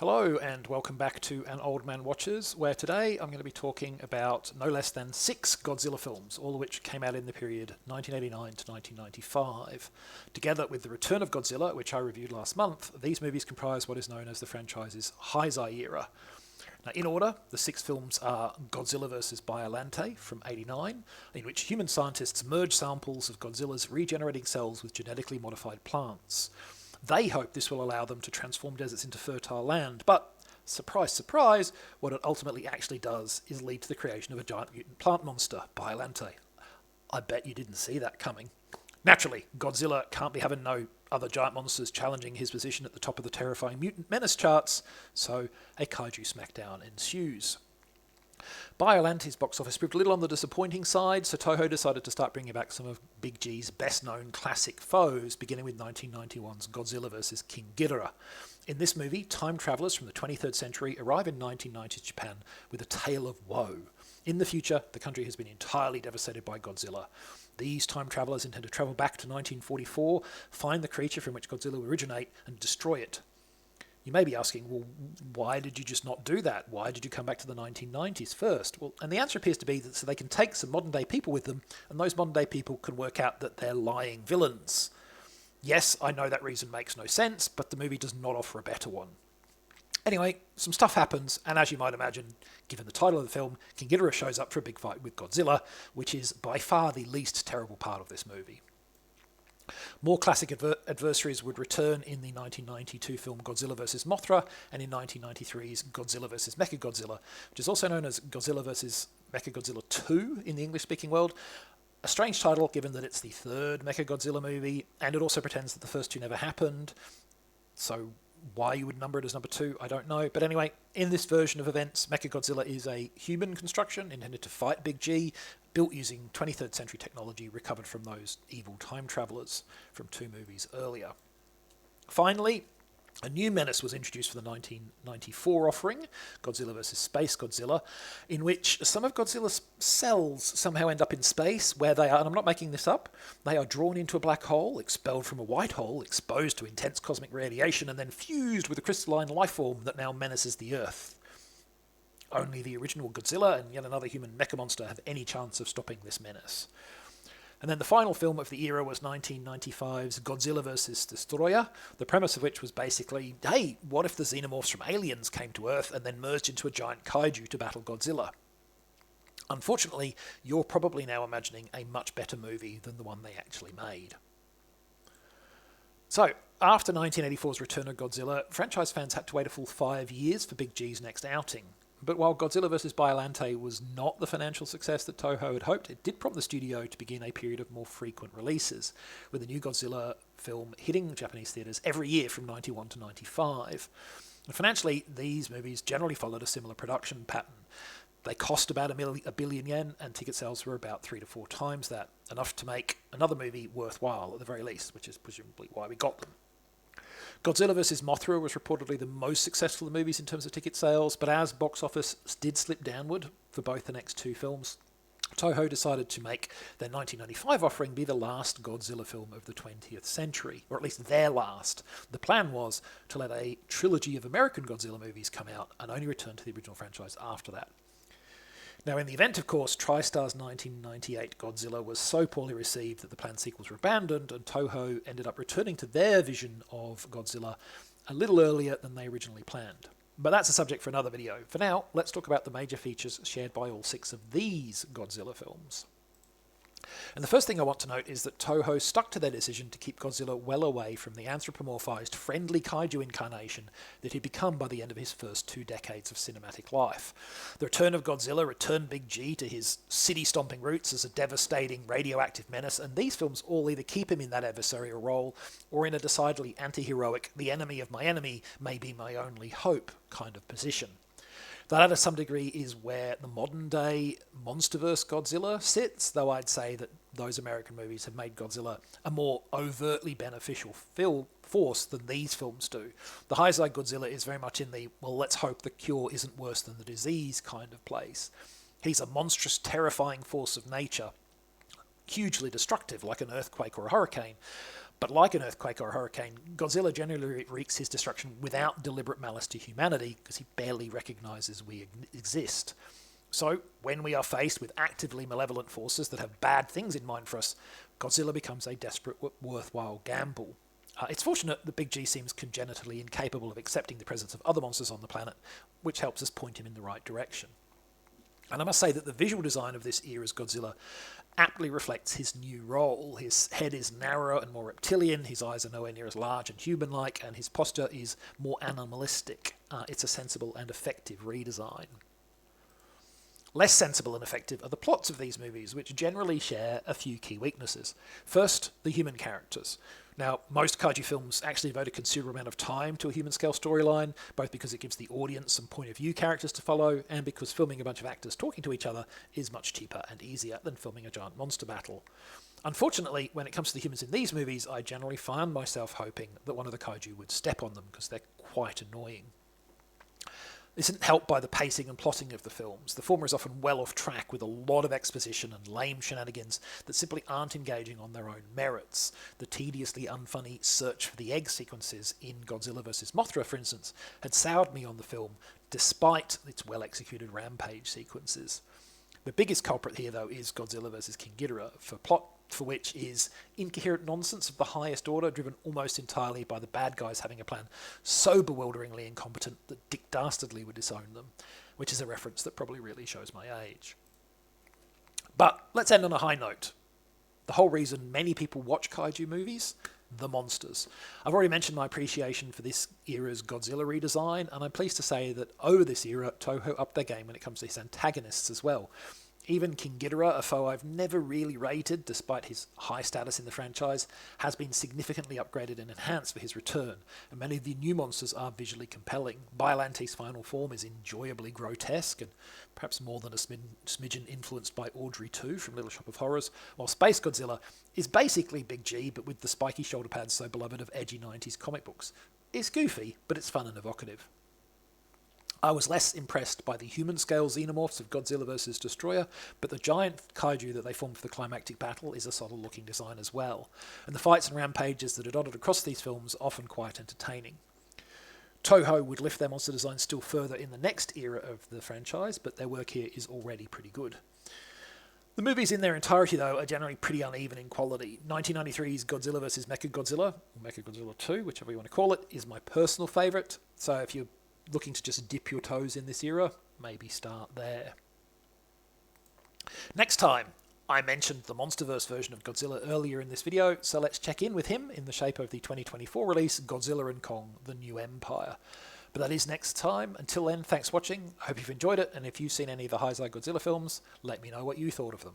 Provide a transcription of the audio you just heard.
Hello and welcome back to An Old Man Watches, where today I'm going to be talking about no less than 6 Godzilla films, all of which came out in the period 1989 to 1995. Together with The Return of Godzilla, which I reviewed last month, these movies comprise what is known as the franchise's Heisei era. Now, in order, the 6 films are Godzilla vs. Biollante from '89, in which human scientists merge samples of Godzilla's regenerating cells with genetically modified plants. They hope this will allow them to transform deserts into fertile land, but surprise, surprise, what it ultimately actually does is lead to the creation of a giant mutant plant monster, Biollante. I bet you didn't see that coming. Naturally, Godzilla can't be having no other giant monsters challenging his position at the top of the terrifying mutant menace charts, so a kaiju smackdown ensues. Biollante's box office proved a little on the disappointing side, so Toho decided to start bringing back some of Big G's best-known classic foes, beginning with 1991's Godzilla vs. King Ghidorah. In this movie, time travellers from the 23rd century arrive in 1990s Japan with a tale of woe. In the future, the country has been entirely devastated by Godzilla. These time travellers intend to travel back to 1944, find the creature from which Godzilla will originate, and destroy it. You may be asking, well, why did you just not do that? Why did you come back to the 1990s first? Well, and the answer appears to be that so they can take some modern-day people with them, and those modern-day people can work out that they're lying villains. Yes, I know that reason makes no sense, but the movie does not offer a better one. Anyway, some stuff happens, and as you might imagine, given the title of the film, King Ghidorah shows up for a big fight with Godzilla, which is by far the least terrible part of this movie. More classic adversaries would return in the 1992 film Godzilla vs. Mothra and in 1993's Godzilla vs. Mechagodzilla, which is also known as Godzilla vs. Mechagodzilla 2 in the English-speaking world. A strange title given that it's the third Mechagodzilla movie, and it also pretends that the first two never happened. So why you would number it as number 2, I don't know. But anyway, in this version of events, Mechagodzilla is a human construction intended to fight Big G, built using 23rd century technology recovered from those evil time travellers from 2 movies earlier. Finally, a new menace was introduced for the 1994 offering, Godzilla vs. Space Godzilla, in which some of Godzilla's cells somehow end up in space, where they are, and I'm not making this up, they are drawn into a black hole, expelled from a white hole, exposed to intense cosmic radiation, and then fused with a crystalline life form that now menaces the Earth. Only the original Godzilla and yet another human mecha monster have any chance of stopping this menace. And then the final film of the era was 1995's Godzilla vs. Destroyer, the premise of which was basically, hey, what if the xenomorphs from Aliens came to Earth and then merged into a giant kaiju to battle Godzilla? Unfortunately, you're probably now imagining a much better movie than the one they actually made. So, after 1984's Return of Godzilla, franchise fans had to wait a full 5 years for Big G's next outing. But while Godzilla vs. Biollante was not the financial success that Toho had hoped, it did prompt the studio to begin a period of more frequent releases, with a new Godzilla film hitting Japanese theatres every year from 91 to 95. And financially, these movies generally followed a similar production pattern. They cost about a billion yen, and ticket sales were about 3 to 4 times that, enough to make another movie worthwhile at the very least, which is presumably why we got them. Godzilla vs. Mothra was reportedly the most successful of the movies in terms of ticket sales, but as box office did slip downward for both the next 2 films, Toho decided to make their 1995 offering be the last Godzilla film of the 20th century, or at least their last. The plan was to let a trilogy of American Godzilla movies come out and only return to the original franchise after that. Now, in the event, of course, TriStar's 1998 Godzilla was so poorly received that the planned sequels were abandoned, and Toho ended up returning to their vision of Godzilla a little earlier than they originally planned. But that's a subject for another video. For now, let's talk about the major features shared by all 6 of these Godzilla films. And the first thing I want to note is that Toho stuck to their decision to keep Godzilla well away from the anthropomorphized, friendly kaiju incarnation that he'd become by the end of his first 2 decades of cinematic life. The return of Godzilla returned Big G to his city-stomping roots as a devastating, radioactive menace, and these films all either keep him in that adversarial role or in a decidedly anti-heroic, the enemy of my enemy may be my only hope kind of position. That, to some degree, is where the modern-day MonsterVerse Godzilla sits, though I'd say that those American movies have made Godzilla a more overtly beneficial force than these films do. The Heisei Godzilla is very much in the, well, let's hope the cure isn't worse than the disease kind of place. He's a monstrous, terrifying force of nature, hugely destructive, like an earthquake or a hurricane, But like an earthquake or a hurricane, Godzilla generally wreaks his destruction without deliberate malice to humanity because he barely recognises we exist. So, when we are faced with actively malevolent forces that have bad things in mind for us, Godzilla becomes a desperate, worthwhile gamble. It's fortunate that Big G seems congenitally incapable of accepting the presence of other monsters on the planet, which helps us point him in the right direction. And I must say that the visual design of this era's Godzilla aptly reflects his new role. His head is narrower and more reptilian, his eyes are nowhere near as large and human-like, and his posture is more animalistic. It's a sensible and effective redesign. Less sensible and effective are the plots of these movies, which generally share a few key weaknesses. First, the human characters. Now, most kaiju films actually devote a considerable amount of time to a human-scale storyline, both because it gives the audience some point-of-view characters to follow, and because filming a bunch of actors talking to each other is much cheaper and easier than filming a giant monster battle. Unfortunately, when it comes to the humans in these movies, I generally find myself hoping that one of the kaiju would step on them, because they're quite annoying. This isn't helped by the pacing and plotting of the films. The former is often well off track with a lot of exposition and lame shenanigans that simply aren't engaging on their own merits. The tediously unfunny search for the egg sequences in Godzilla vs. Mothra, for instance, had soured me on the film despite its well-executed rampage sequences. The biggest culprit here, though, is Godzilla vs. King Ghidorah, for plot for which is incoherent nonsense of the highest order, driven almost entirely by the bad guys having a plan so bewilderingly incompetent that Dick Dastardly would disown them, which is a reference that probably really shows my age. But let's end on a high note. The whole reason many people watch kaiju movies, the monsters. I've already mentioned my appreciation for this era's Godzilla redesign, and I'm pleased to say that over this era, Toho upped their game when it comes to his antagonists as well. Even King Ghidorah, a foe I've never really rated, despite his high status in the franchise, has been significantly upgraded and enhanced for his return, and many of the new monsters are visually compelling. Biolante's final form is enjoyably grotesque, and perhaps more than a smidgen influenced by Audrey 2 from Little Shop of Horrors, while Space Godzilla is basically Big G, but with the spiky shoulder pads so beloved of edgy 90s comic books. It's goofy, but it's fun and evocative. I was less impressed by the human-scale xenomorphs of Godzilla vs. Destroyer, but the giant kaiju that they formed for the climactic battle is a solid-looking design as well, and the fights and rampages that are dotted across these films are often quite entertaining. Toho would lift their monster design still further in the next era of the franchise, but their work here is already pretty good. The movies in their entirety, though, are generally pretty uneven in quality. 1993's Godzilla vs. Mechagodzilla, or Mechagodzilla 2, whichever you want to call it, is my personal favourite, so if you're looking to just dip your toes in this era, maybe start there. Next time, I mentioned the MonsterVerse version of Godzilla earlier in this video, so let's check in with him in the shape of the 2024 release, Godzilla and Kong, The New Empire. But that is next time. Until then, thanks for watching. I hope you've enjoyed it, and if you've seen any of the Heisei Godzilla films, let me know what you thought of them.